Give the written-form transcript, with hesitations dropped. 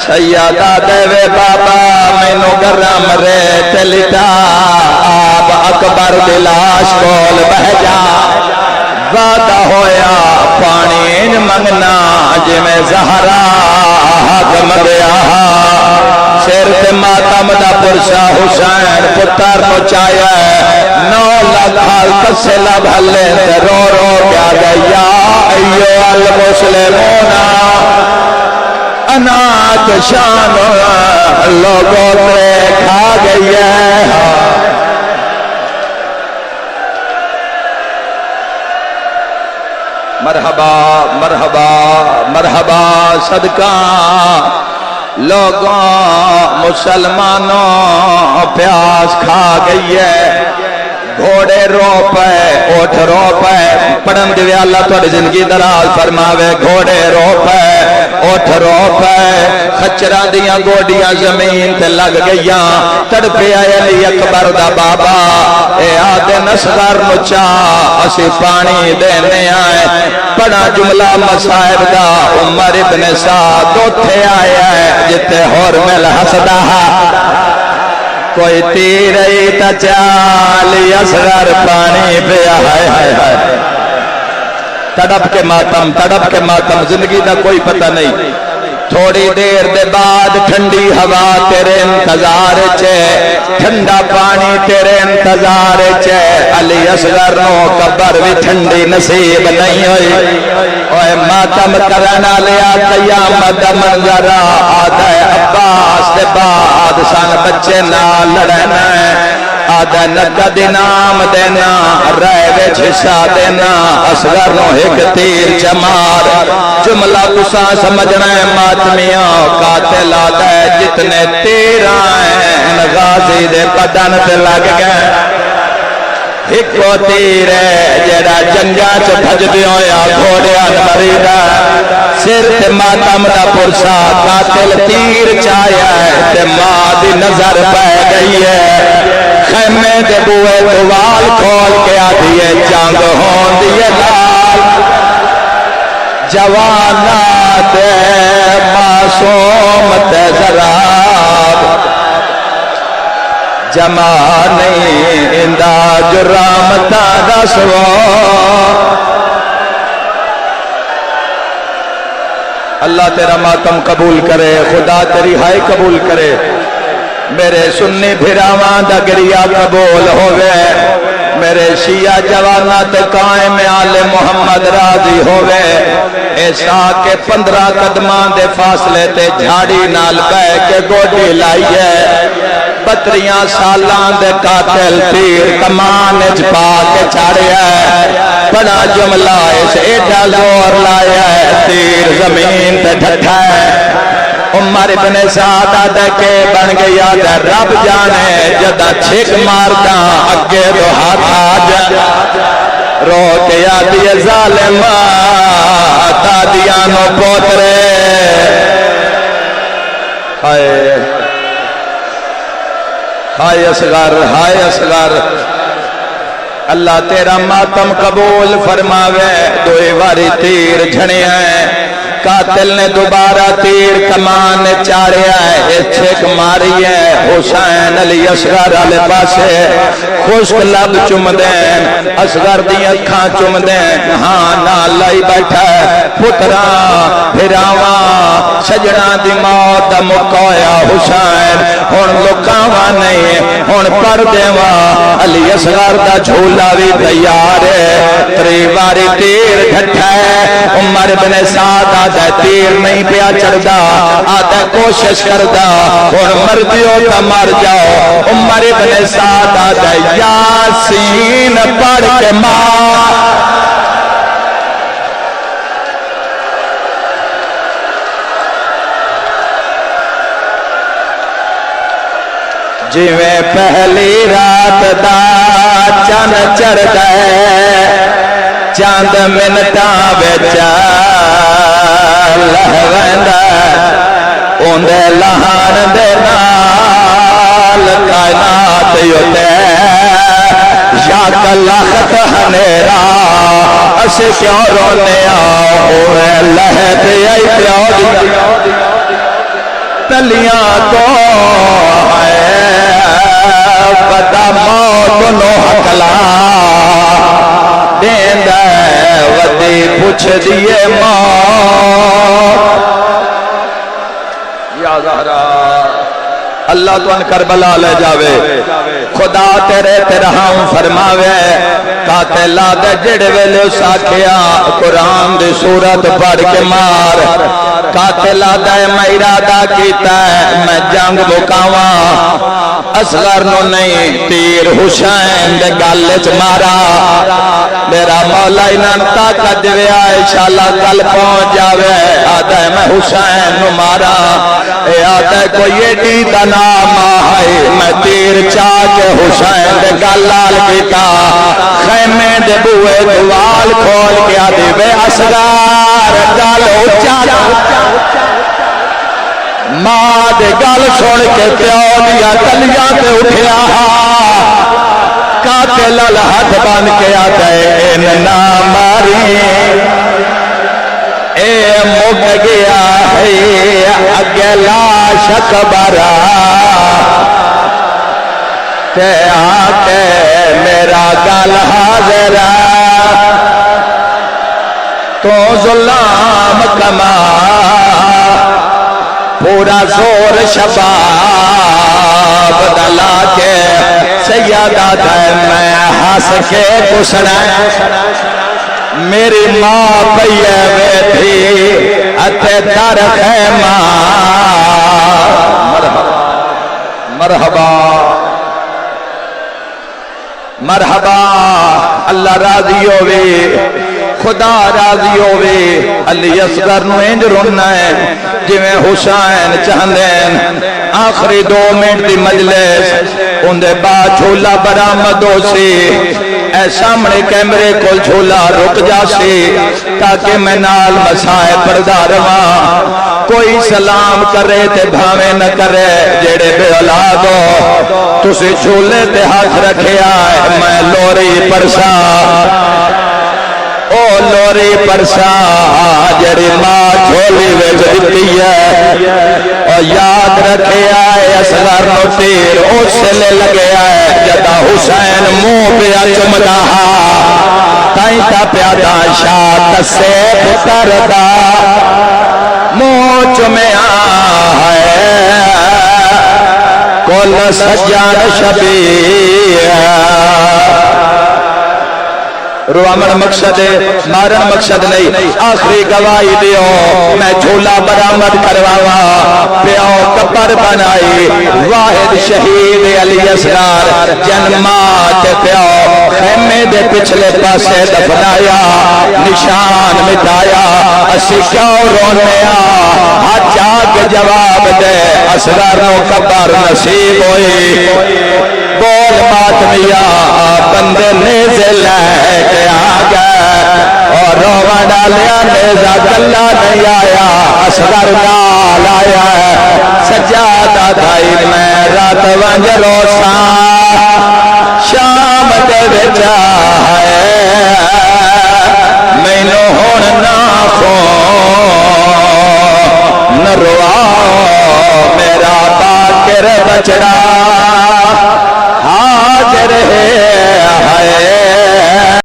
سیادہ دے بابا مینو گرم ریت لٹا آپ اکبر دلاش کول بہ جا وعدہ ہویا پانی منگنا جی میں زہرا حق مدیا سر تے ماتم دا پرسا حسین پتر نو چایا 9 لاکھ کسے لبھلے تے رو رو کیا گیا ایو المسلمون انات شان لوگوں تے کھا گئی ہے مرحبا مرحبا مرحبا صدقہ لوگوں مسلمانوں پیاس کھا گئی ہے گھوڑے رو پے اٹھ رو پے پڑھن دے اللہ تھوڑی زندگی دراز فرماوے گھوڑے رو پے اٹھ رو پے خچرہ دیاں گوڑیاں زمین تے لگ گئیاں تڑپے آئے علی اکبر دا بابا اے آدھے نصغر نچا اسی پانی دینے آئے پڑھا جملہ مصائب دا عمر ابن سعد دوتھے آیا ہے جتے حرمل حسدہ کوئی تیرئی تا چالی اصغر پانی پہ آئے آئے آئے تڑپ کے ماتم زندگی دا کوئی پتہ نہیں تھوڑی دیر دے بعد ٹھنڈی ہوا تیرے انتظار چے ٹھنڈا پانی تیرے انتظار چے علی اصغر نو قبر بھی ٹھنڈی نصیب نہیں ہوئی اوہ ماتم کرنا لیا قیامت منظر آدھے عباس دے بعد سان بچے نہ لڑنا ہے آدھے نقد انعام دینا رائے وچ حصہ دینا اصغر نو ایک تیر چمار جملہ کسا سمجھنا ہے ماتمیاں قاتل آدھے جتنے تیر آئیں غازی دے بدن تے لگ گئے ایکو تیر ہے جیڑا جنگا چ بھج دیو یا گھوڑیا مریدا سر تے ماتم دا پرسا قاتل تیر چایا ہے تے ماں دی نظر پہ گئی ہے خیمے دے بوئے دوال کھول کے آدھیے جنگ ہون دیے لال جوانات معصوم تزراب جمع نہیں اندہ جرامتا رسو اللہ تیرا ماتم قبول کرے خدا تیری ہائے قبول کرے میرے سنی بھراواں دا گریا قبول ہوئے میرے شیعہ جوانات قائم آل محمد راضی ہوئے ایسا کہ 15 قدمان دے فاصلے تے جھاڑی نال بے کے گوڑی لائیے 32 سالان دے قاتل تیر کمان اجپا کے چاڑے ہے بڑا جملہ اس ایڈا زور لائے ہے تیر زمین تے ڈھٹھا ہے عمر ابن سعد آدھے کے بن گیا دے رب جانے جدہ چھک مارتا اگے دو ہاتھ آج رو کے آدھی ظالم دادیانو پوترے ہائے اصغر اللہ تیرا ماتم قبول فرماوے دوئی واری تیر جھنے ہیں قاتل نے دوبارہ تیر کمان چاڑیا ہے چھک ماری ہے حسین علی اصغر علی پاسے خوشک لب چم دیں اصغر دی اکھاں چم دیں ہاں نہ لائی بیٹھا ہے پتران بھراواں سجڑاں دی موت مکویا حسین ہون لکاواں نہیں ہون پر دیواں علی اصغر دا جھولا بھی تیار ہے تریواری تیر ڈھٹھا ہے عمر بن سعد تیر نہیں پیا چڑھدا آدھا کوشش کردا اور مر دیو تا مر جاؤ عمر ابن سعد آدھا یاسین پڑھ کے ماں جویں پہلی رات دا چند چڑھ گئے چاند منٹاں وچ لہویندا اوندے لہان دے نال کائنات یوتے یا کلخت ہنیرا اسے کیوں رونے آؤ لہتے آئی پیو دی تلیاں تو پتا موت نو حقلا دیندا ودی پوچھ دیے موت یا زہرا اللہ تو ان کربلا لے جاوے خدا تیرے ترہم فرماوے قاتلہ دے جڑے ویلے ساکھیا قرآن دی سورت پڑھ کے مار قاتلہ دے میں ارادہ کیتا ہے میں جنگ بکاواں اصغر نو نہیں تیر حسین دے گالچ مارا میرا مولا انہاں طاقت دے انشاءاللہ کل پہنچ جاوے آدھے میں حسین نو مارا اے آدھے کوئی ایڈی دا نام آئے میں تیر چاک حسین دے گالال کیتا خیمے دے بوئے دوال کھول کے آدھے بے اصغر گال اچھا ماں دے گل سن کے پیو دیا تلیاں تے اٹھیا قاتل ہاتھ بن کے آتا ہے ان نہ ماری اے مک گیا ہے اگلا شک برا تے آتے میرا گل حاضر تو ظلام کما پورا زور شباب دلا کے سیادہ دے میں ہنس کے کسنا میری ماں پیے وے تھی اتے در خیمہ مرحبا مرحبا اللہ راضی ہوئے خدا راضی ہوئے علی اصغر نو انج رونا ہے جویں حسین چاہندین آخری 2 منٹ دی مجلس اندے بعد جھولا برآمد ہو سی اے سامنے کیمرے کول جھولا رک جا سی تاکہ میں نال مسائے پردہ رواں کوئی سلام کرے تے بھاوے نہ کرے جیڑے بے اولاد ہو تسی جھولے تے ہاتھ رکھے آئے میں لوری پرسا او لوری پرسا جڑی ماں جھولی وچ دتی ہے او یاد رکھے آئے اصغر نو تیر اس لے لگے آئے جدا حسین منہ پہ چمدا تائیں تا پیادا شاہ کسے پتر دا منہ چمیا ہے کل سجان شبیہ روامن مقصد مارن مقصد نہیں آخری گواہی دیو میں جھولا برآمد کرواوا پیو کپر بنائی واحد شہید علی اصغر جنمات پیو خیمے دے پچھلے پاسے دفنایا نشان مٹایا اسی کیوں رونے ہاتھ جاگ جواب دے اصغر نو کپر نصیب ہوئی بول ماتمیا بندے نیزے لے کے آگا اور روہ ڈالیا نیزہ گلہ نہیں آیا اصغر نال آیا سجادہ دائی میں رات ونج روسا شام دے بچا ہے میں نو ہون ناخون نرواؤ میرا باکر بچڑا حاضر ہے